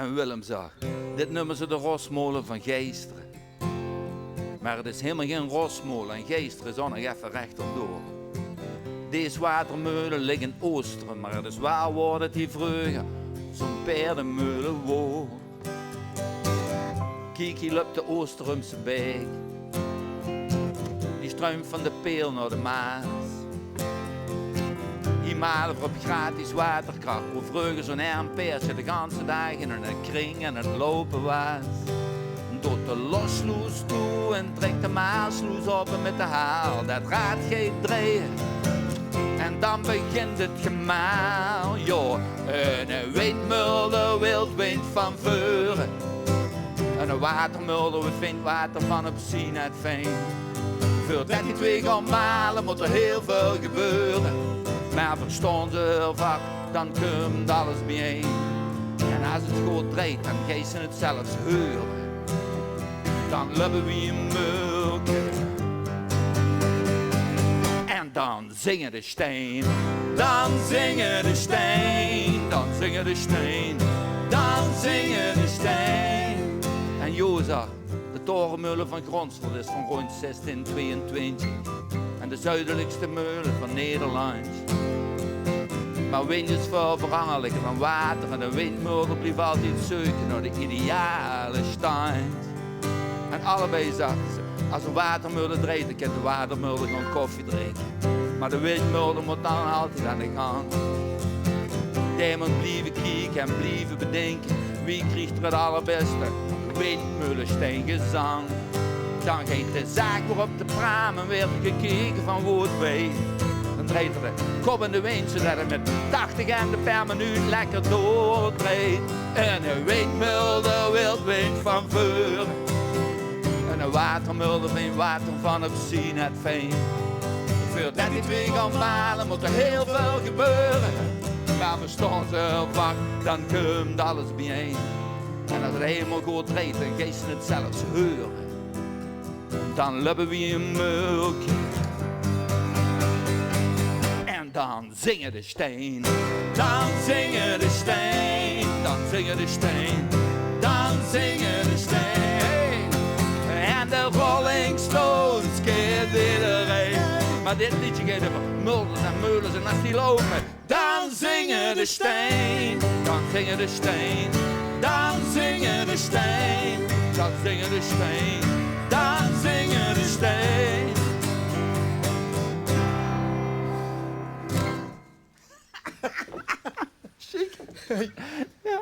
En Willem zag, dit noemen ze de rosmolen van Geesteren. Maar het is helemaal geen rosmolen en Geesteren is ook nog even rechterdoor. Deze watermeulen liggen in Oosteren, maar het is waar wordt het die vroeger zo'n paardenmeulen wordt. Kijk hier op de Oosterumse beek, die struimt van de Peel naar de Maas. Hier malen we op gratis waterkracht, hoe vroeger zo'n peertje de ganse dag in een kring en het lopen was. Door de lossloes toe en trekt de maalsloes op en met de haal, dat raad geeft draaien. En dan begint het gemaal, joh. Een windmulder wildwind van voren. En een watermulder vindt water van op Sinaatveen. Voordat die twee gaan malen moet er heel veel gebeuren. Maar verstaan ze heel vaak, dan komt alles bijeen. En als het goed draait, dan gaan ze het zelfs horen. Dan lopen we een mulken. En dan zingen de steen. Dan zingen de steen. Dan zingen de steen. Dan zingen de steen. En Joza, de torenmeulen van Gronsveld is van rond 1622. En de zuidelijkste meulen van Nederland. Maar wind is veel veranderlijker dan water. En de windmolen blijft altijd zoeken naar de ideale stand. En allebei zagen ze, als een watermolen draait, dan kan de watermolen gewoon koffie drinken. Maar de windmolen moet dan altijd aan de gang. Die moet blijven kijken en blijven bedenken, wie krijgt er het allerbeste? Windmolensteengezang. Dan gaat de zaak weer op de praam en werd gekeken van hoe het weet. Dan draait er de kop in de wind, zodat het met 80 en per minuut lekker doordraait. En een windmulder wildwind van voren. En een watermulder vindt water van op Sinaatveen. Voordat die twee gaan malen moet er heel veel gebeuren. Maar we staan ze heel vaak, dan komt alles bijeen. En als het helemaal goed draait, dan gaan ze het zelfs horen. Dan lopen we een mulkje. En dan zingen de steen. Dan zingen de steen. Dan zingen de steen. Dan zingen de steen. En de Rolling Stones kent iedereen. Maar dit liedje gaat over mulders en meulens en als die lopen, dan zingen de steen. Dan zingen de steen. Dan zingen de steen. Dan zingen de steen. Dan zingen de steen. Chic. Ja.